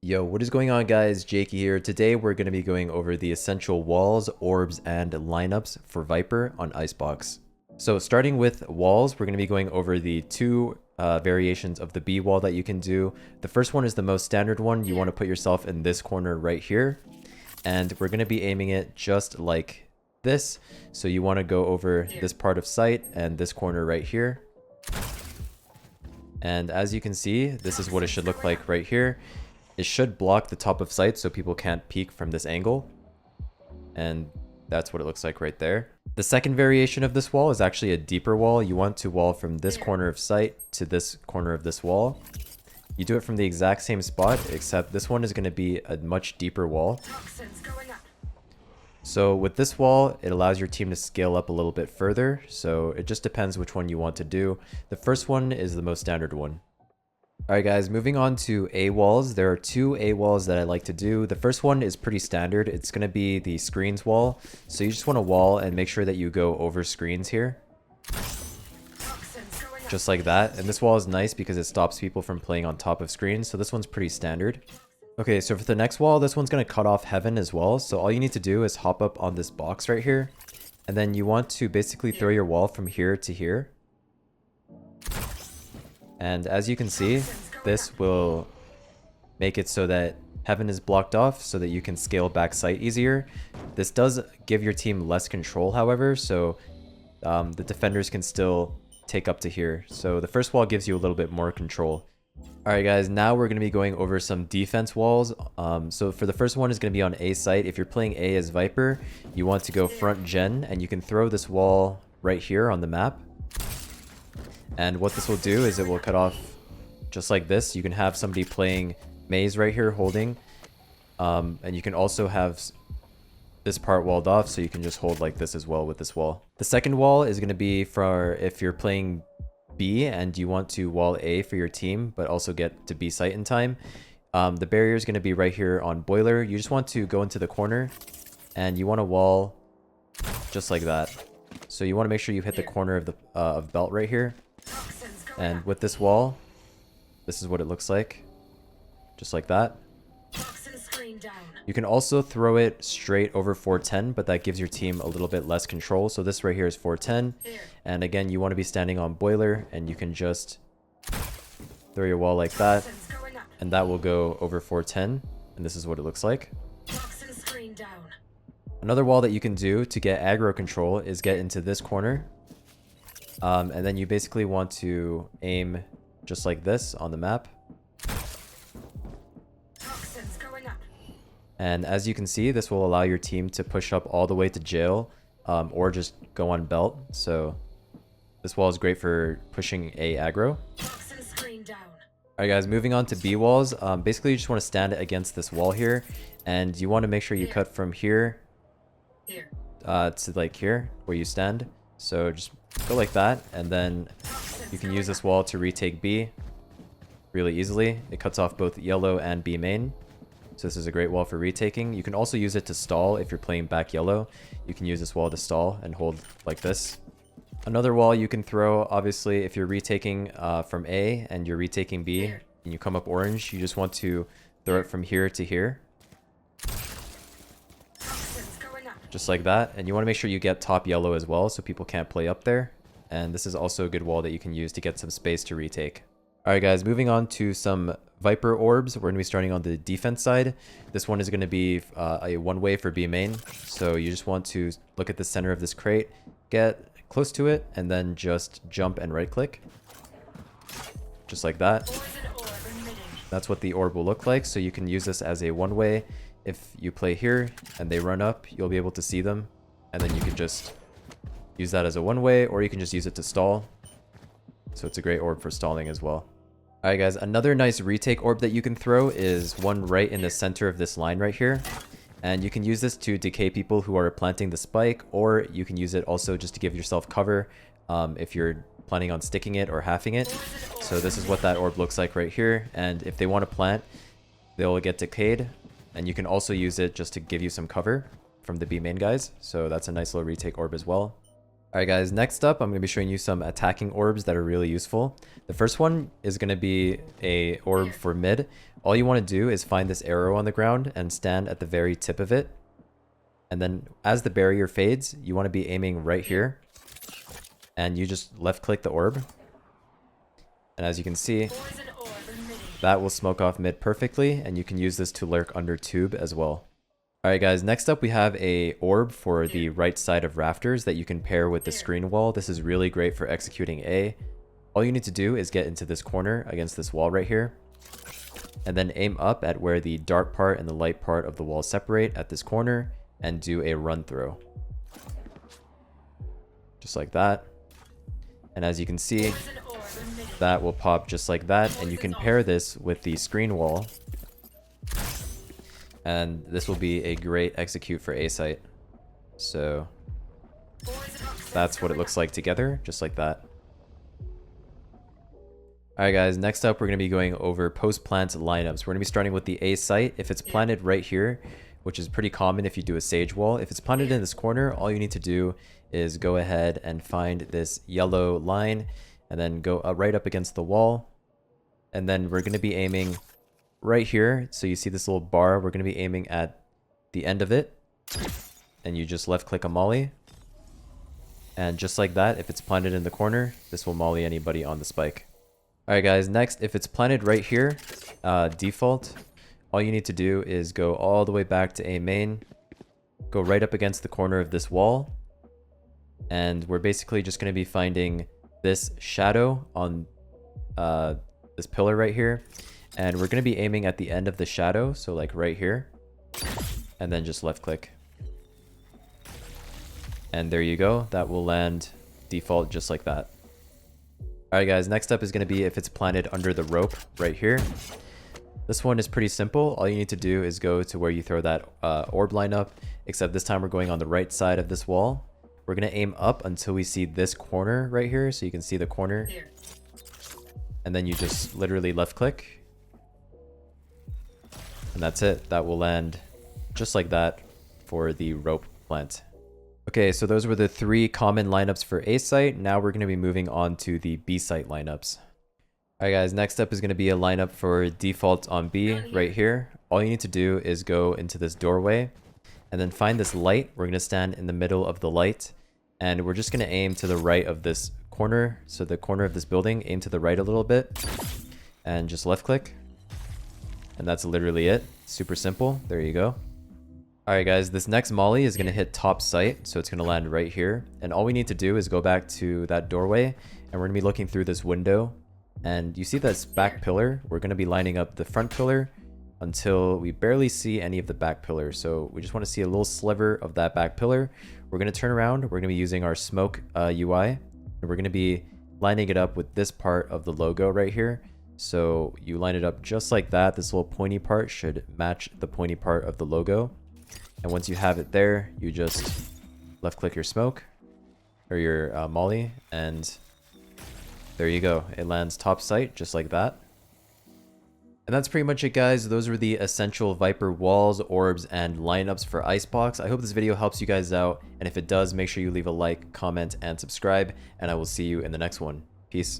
Yo, what is going on, guys? Jaeky here. Today we're going to be going over the essential walls, orbs, and lineups for Viper on Icebox. So starting with walls, we're going to be going over the two variations of the B wall that you can do. The first one is the most standard one. You want to put yourself in this corner right here. And we're going to be aiming it just like this. So you want to go over this part of sight and this corner right here. And as you can see, this is what it should look like right here. It should block the top of sight so people can't peek from this angle. And that's what it looks like right there. The second variation of this wall is actually a deeper wall. You want to wall from this corner of sight to this corner of this wall. You do it from the exact same spot, except this one is going to be a much deeper wall. So with this wall, it allows your team to scale up a little bit further. So it just depends which one you want to do. The first one is the most standard one. Alright guys, moving on to A walls. There are two A walls that I like to do. The first one is pretty standard. It's going to be the screens wall. So you just want to wall and make sure that you go over screens here. Just like that. And this wall is nice because it stops people from playing on top of screens. So this one's pretty standard. Okay, so for the next wall, this one's going to cut off heaven as well. So all you need to do is hop up on this box right here. And then you want to basically throw your wall from here to here. And as you can see, this will make it so that heaven is blocked off so that you can scale back sight easier. This does give your team less control, however, so the defenders can still take up to here. So the first wall gives you a little bit more control. Alright guys, now we're going to be going over some defense walls. So for the first one is going to be on A site. If you're playing A as Viper, you want to go front gen, and you can throw this wall right here on the map. And what this will do is it will cut off just like this. You can have somebody playing maze right here holding. And you can also have this part walled off, so you can just hold like this as well with this wall. The second wall is going to be for if you're playing B and you want to wall A for your team, but also get to B site in time. The barrier is going to be right here on boiler. You just want to go into the corner and you want to wall just like that. So you want to make sure you hit the corner of the of belt right here. And with this wall, this is what it looks like. Just like that. You can also throw it straight over 410, but that gives your team a little bit less control. So this right here is 410. And again, you want to be standing on boiler, and you can just throw your wall like that. And that will go over 410. And this is what it looks like. Another wall that you can do to get aggro control is get into this corner. And then you basically want to aim just like this on the map. And as you can see, this will allow your team to push up all the way to jail, or just go on belt. So this wall is great for pushing A aggro. Alright guys, moving on to B walls. Basically you just want to stand against this wall here, and you want to make sure you cut from here to like here where you stand. So just go like that, and then you can use this wall to retake B really easily. It cuts off both yellow and B main. So this is a great wall for retaking. You can also use it to stall if you're playing back yellow. You can use this wall to stall and hold like this. Another wall you can throw, obviously, if you're retaking from A and you're retaking B and you come up orange, you just want to throw it from here to here. Just like that. And you want to make sure you get top yellow as well so people can't play up there. And this is also a good wall that you can use to get some space to retake. Alright guys, moving on to some Viper orbs. We're going to be starting on the defense side. This one is going to be a one-way for B main. So you just want to look at the center of this crate, get close to it, and then just jump and right-click. Just like that. That's what the orb will look like. So you can use this as a one-way. If you play here and they run up, you'll be able to see them. And then you can just use that as a one-way, or you can just use it to stall. So it's a great orb for stalling as well. Alright guys, another nice retake orb that you can throw is one right in the center of this line right here. And you can use this to decay people who are planting the spike, or you can use it also just to give yourself cover if you're planning on sticking it or halving it. So this is what that orb looks like right here. And if they want to plant, they'll get decayed. And you can also use it just to give you some cover from the B main guys. So that's a nice little retake orb as well. Alright guys, next up I'm going to be showing you some attacking orbs that are really useful. The first one is going to be a orb for mid. All you want to do is find this arrow on the ground and stand at the very tip of it. And then as the barrier fades, you want to be aiming right here. And you just left click the orb. And as you can see, that will smoke off mid perfectly, and you can use this to lurk under tube as well. Alright guys, next up we have a orb for the right side of rafters that you can pair with the screen wall. This is really great for executing A. All you need to do is get into this corner against this wall right here, and then aim up at where the dark part and the light part of the wall separate at this corner, and do a run throw. Just like that. And as you can see, that will pop just like that, and you can pair this with the screen wall. And this will be a great execute for A site. So that's what it looks like together, just like that. Alright guys, next up we're going to be going over post-plant lineups. We're going to be starting with the A site. If it's planted right here, which is pretty common if you do a sage wall, if it's planted in this corner, all you need to do is go ahead and find this yellow line and then go right up against the wall. And then we're going to be aiming right here. So you see this little bar, we're going to be aiming at the end of it, and you just left click a molly, and just like that, if it's planted in the corner, this will molly anybody on the spike. Alright guys, next, if it's planted right here, default, all you need to do is go all the way back to A main, go right up against the corner of this wall, and we're basically just going to be finding this shadow on this pillar right here. And we're going to be aiming at the end of the shadow, so like right here. And then just left click. And there you go. That will land default just like that. Alright guys, next up is going to be if it's planted under the rope right here. This one is pretty simple. All you need to do is go to where you throw that orb line up, except this time we're going on the right side of this wall. We're going to aim up until we see this corner right here, so you can see the corner. And then you just literally left click. And that's it. That will land just like that for the rope plant. Okay, so those were the 3 common lineups for A site. Now we're going to be moving on to the B site lineups. Alright guys, next up is going to be a lineup for default on B right here. All you need to do is go into this doorway and then find this light. We're going to stand in the middle of the light, and we're just going to aim to the right of this corner. So the corner of this building, aim to the right a little bit and just left click. And that's literally it. Super simple. There you go. Alright guys, this next molly is going to hit top sight, so it's going to land right here. And all we need to do is go back to that doorway, and we're going to be looking through this window. And you see this back pillar? We're going to be lining up the front pillar until we barely see any of the back pillar. So we just want to see a little sliver of that back pillar. We're going to turn around. We're going to be using our smoke UI, and we're going to be lining it up with this part of the logo right here. So you line it up just like that. This little pointy part should match the pointy part of the logo. And once you have it there, you just left click your smoke or your molly, and there you go. It lands top sight just like that. And that's pretty much it guys. Those were the essential Viper walls, orbs, and lineups for Icebox. I hope this video helps you guys out, and if it does, make sure you leave a like, comment, and subscribe, and I will see you in the next one. Peace.